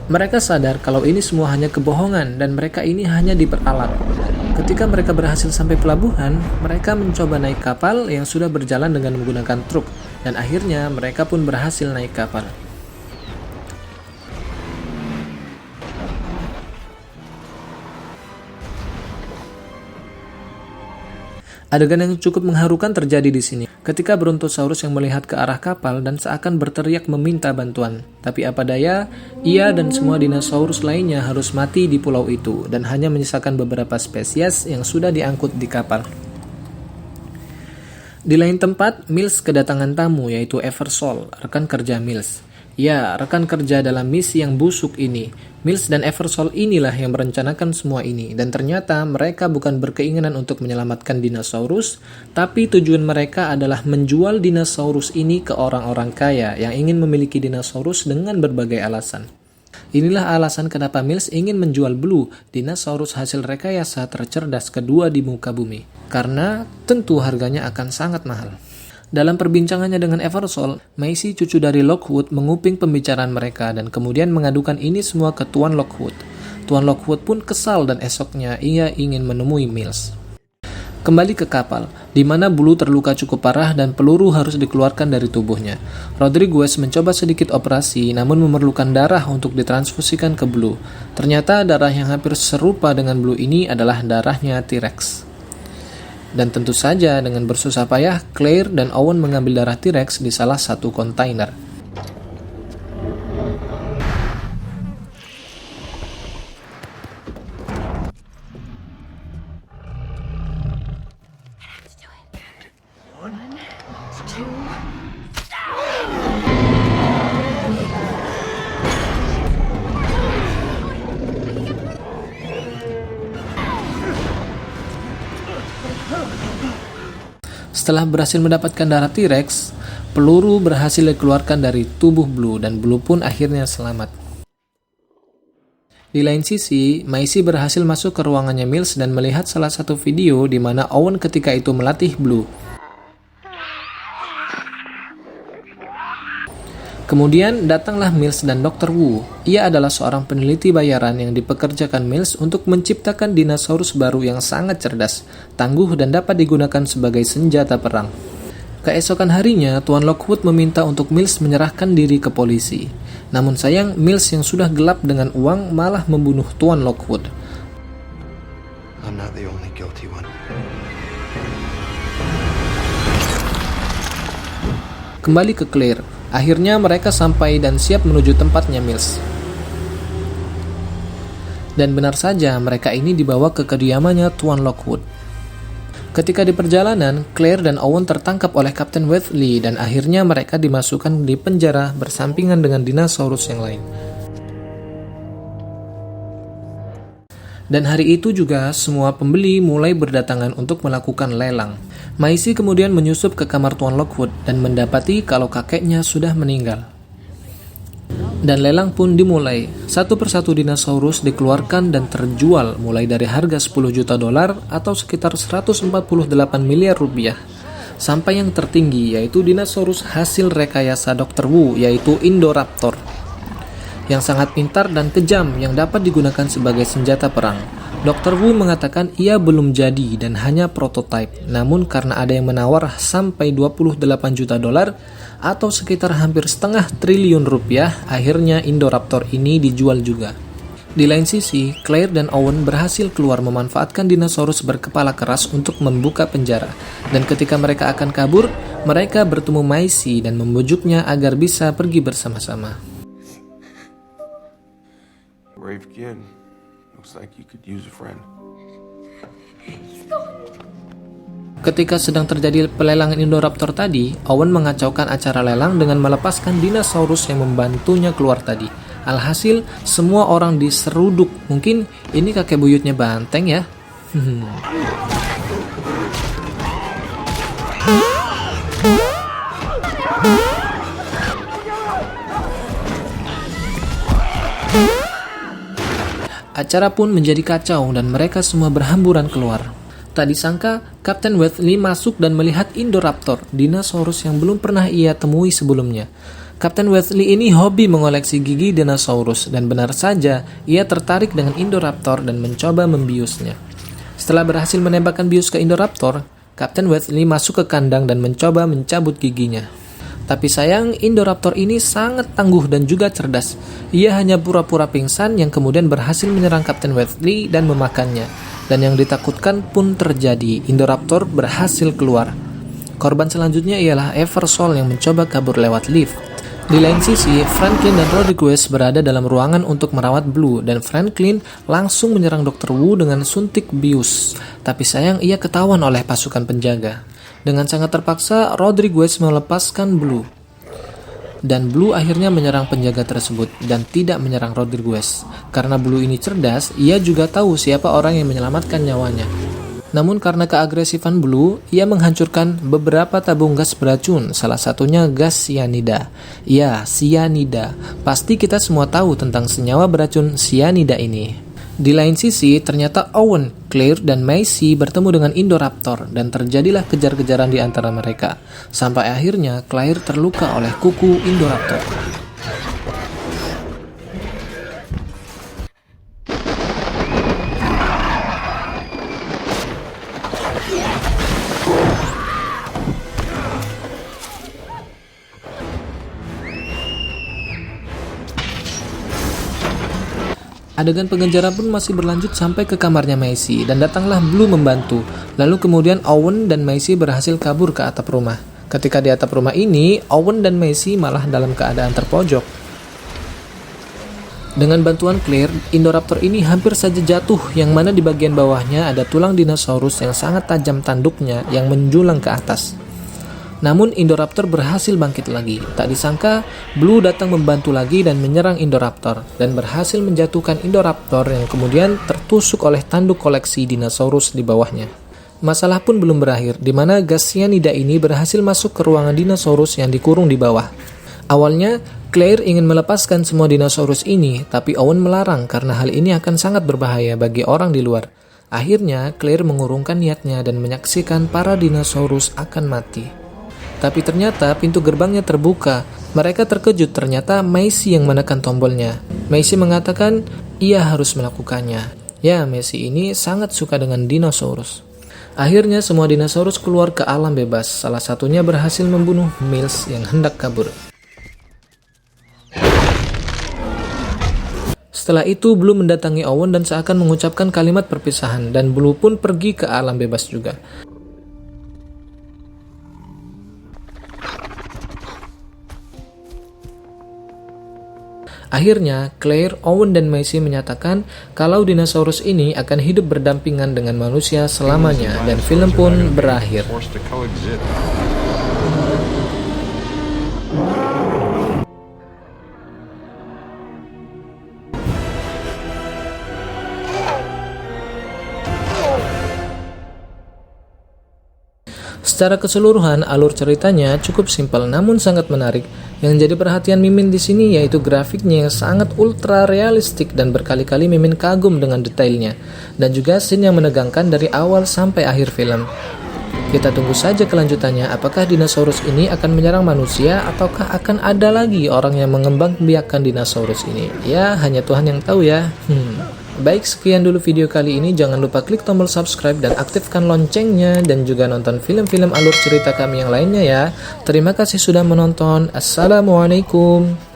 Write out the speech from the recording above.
Mereka sadar kalau ini semua hanya kebohongan dan mereka ini hanya diperalat. Ketika mereka berhasil sampai pelabuhan, mereka mencoba naik kapal yang sudah berjalan dengan menggunakan truk, dan akhirnya mereka pun berhasil naik kapal. Adegan yang cukup mengharukan terjadi di sini, ketika Brontosaurus yang melihat ke arah kapal dan seakan berteriak meminta bantuan. Tapi apa daya, ia dan semua dinosaurus lainnya harus mati di pulau itu, dan hanya menyisakan beberapa spesies yang sudah diangkut di kapal. Di lain tempat, Mills kedatangan tamu, yaitu Eversole, rekan kerja Mills. Ya, rekan kerja dalam misi yang busuk ini. Mills dan Eversole inilah yang merencanakan semua ini, dan ternyata mereka bukan berkeinginan untuk menyelamatkan dinosaurus, tapi tujuan mereka adalah menjual dinosaurus ini ke orang-orang kaya yang ingin memiliki dinosaurus dengan berbagai alasan. Inilah alasan kenapa Mills ingin menjual Blue, dinosaurus hasil rekayasa tercerdas kedua di muka bumi, karena tentu harganya akan sangat mahal. Dalam perbincangannya dengan Eversole, Macy, cucu dari Lockwood, menguping pembicaraan mereka dan kemudian mengadukan ini semua ke Tuan Lockwood. Tuan Lockwood pun kesal dan esoknya ia ingin menemui Mills. Kembali ke kapal, di mana Blue terluka cukup parah dan peluru harus dikeluarkan dari tubuhnya. Rodriguez mencoba sedikit operasi namun memerlukan darah untuk ditransfusikan ke Blue. Ternyata darah yang hampir serupa dengan Blue ini adalah darahnya T-Rex. Dan tentu saja dengan bersusah payah, Claire dan Owen mengambil darah T-Rex di salah satu kontainer. Setelah berhasil mendapatkan darah T-Rex, peluru berhasil dikeluarkan dari tubuh Blue dan Blue pun akhirnya selamat. Di lain sisi, Macy berhasil masuk ke ruangannya Mills dan melihat salah satu video di mana Owen ketika itu melatih Blue. Kemudian datanglah Mills dan Dr. Wu. Ia adalah seorang peneliti bayaran yang dipekerjakan Mills untuk menciptakan dinosaurus baru yang sangat cerdas, tangguh dan dapat digunakan sebagai senjata perang. Keesokan harinya, Tuan Lockwood meminta untuk Mills menyerahkan diri ke polisi. Namun sayang, Mills yang sudah gelap dengan uang malah membunuh Tuan Lockwood. I'm not the only guilty one. Kembali ke Claire. Akhirnya mereka sampai dan siap menuju tempatnya Mills. Dan benar saja, mereka ini dibawa ke kediamannya Tuan Lockwood. Ketika di perjalanan, Claire dan Owen tertangkap oleh Kapten Wheatley dan akhirnya mereka dimasukkan di penjara bersampingan dengan dinosaurus yang lain. Dan hari itu juga semua pembeli mulai berdatangan untuk melakukan lelang. Macy kemudian menyusup ke kamar Tuan Lockwood dan mendapati kalau kakeknya sudah meninggal. Dan lelang pun dimulai. Satu persatu dinosaurus dikeluarkan dan terjual mulai dari harga $10 juta atau sekitar 148 miliar rupiah. Sampai yang tertinggi yaitu dinosaurus hasil rekayasa Dr. Wu yaitu Indoraptor. Yang sangat pintar dan kejam yang dapat digunakan sebagai senjata perang. Dr. Wu mengatakan ia belum jadi dan hanya prototipe, namun karena ada yang menawar sampai $28 juta atau sekitar hampir setengah triliun rupiah, akhirnya Indoraptor ini dijual juga. Di lain sisi, Claire dan Owen berhasil keluar memanfaatkan dinosaurus berkepala keras untuk membuka penjara, dan ketika mereka akan kabur, mereka bertemu Macy dan membujuknya agar bisa pergi bersama-sama. Brave kid. Looks like you could use a friend. Ketika sedang terjadi pelelangan Indoraptor tadi, Owen mengacaukan acara lelang dengan melepaskan dinosaurus yang membantunya keluar tadi. Alhasil, semua orang diseruduk. Mungkin ini kakek buyutnya Banteng ya? Acara pun menjadi kacau dan mereka semua berhamburan keluar. Tak disangka, Kapten Wheatley masuk dan melihat Indoraptor, dinosaurus yang belum pernah ia temui sebelumnya. Kapten Wesley ini hobi mengoleksi gigi dinosaurus dan benar saja ia tertarik dengan Indoraptor dan mencoba membiusnya. Setelah berhasil menembakkan bius ke Indoraptor, Kapten Wesley masuk ke kandang dan mencoba mencabut giginya. Tapi sayang, Indoraptor ini sangat tangguh dan juga cerdas. Ia hanya pura-pura pingsan yang kemudian berhasil menyerang Kapten Wesley dan memakannya. Dan yang ditakutkan pun terjadi, Indoraptor berhasil keluar. Korban selanjutnya ialah Eversol yang mencoba kabur lewat lift. Di lain sisi, Franklin dan Rodriguez berada dalam ruangan untuk merawat Blue dan Franklin langsung menyerang Dr. Wu dengan suntik bius. Tapi sayang ia ketahuan oleh pasukan penjaga. Dengan sangat terpaksa, Rodriguez melepaskan Blue. Dan Blue akhirnya menyerang penjaga tersebut dan tidak menyerang Rodriguez. Karena Blue ini cerdas, ia juga tahu siapa orang yang menyelamatkan nyawanya. Namun karena keagresifan Blue, ia menghancurkan beberapa tabung gas beracun, salah satunya gas cyanida. Ya, cyanida. Pasti kita semua tahu tentang senyawa beracun cyanida ini. Di lain sisi, ternyata Owen, Claire, dan Macy bertemu dengan Indoraptor dan terjadilah kejar-kejaran di antara mereka. Sampai akhirnya Claire terluka oleh kuku Indoraptor. Adegan pengejaran pun masih berlanjut sampai ke kamarnya Macy dan datanglah Blue membantu. Lalu kemudian Owen dan Macy berhasil kabur ke atap rumah. Ketika di atap rumah ini, Owen dan Macy malah dalam keadaan terpojok. Dengan bantuan Claire, Indoraptor ini hampir saja jatuh, yang mana di bagian bawahnya ada tulang dinosaurus yang sangat tajam tanduknya yang menjulang ke atas. Namun Indoraptor berhasil bangkit lagi. Tak disangka, Blue datang membantu lagi dan menyerang Indoraptor dan berhasil menjatuhkan Indoraptor yang kemudian tertusuk oleh tanduk koleksi dinosaurus di bawahnya. Masalah pun belum berakhir, di mana gas cyanida ini berhasil masuk ke ruangan dinosaurus yang dikurung di bawah. Awalnya, Claire ingin melepaskan semua dinosaurus ini, tapi Owen melarang karena hal ini akan sangat berbahaya bagi orang di luar. Akhirnya, Claire mengurungkan niatnya dan menyaksikan para dinosaurus akan mati. Tapi ternyata pintu gerbangnya terbuka. Mereka terkejut, ternyata Macy yang menekan tombolnya. Macy mengatakan ia harus melakukannya. Ya, Macy ini sangat suka dengan dinosaurus. Akhirnya semua dinosaurus keluar ke alam bebas. Salah satunya berhasil membunuh Mills yang hendak kabur. Setelah itu Blue mendatangi Owen dan seakan mengucapkan kalimat perpisahan, dan Blue pun pergi ke alam bebas juga. Akhirnya, Claire, Owen, dan Macy menyatakan kalau dinosaurus ini akan hidup berdampingan dengan manusia selamanya, dan film pun berakhir. Secara keseluruhan, alur ceritanya cukup simpel namun sangat menarik. Yang jadi perhatian Mimin di sini yaitu grafiknya yang sangat ultra realistik dan berkali-kali Mimin kagum dengan detailnya, dan juga scene yang menegangkan dari awal sampai akhir film. Kita tunggu saja kelanjutannya, apakah dinosaurus ini akan menyerang manusia ataukah akan ada lagi orang yang mengembangbiakkan dinosaurus ini. Ya, hanya Tuhan yang tahu ya. Baik, sekian dulu video kali ini. Jangan lupa klik tombol subscribe dan aktifkan loncengnya, dan juga nonton film-film alur cerita kami yang lainnya ya. Terima kasih sudah menonton. Assalamualaikum.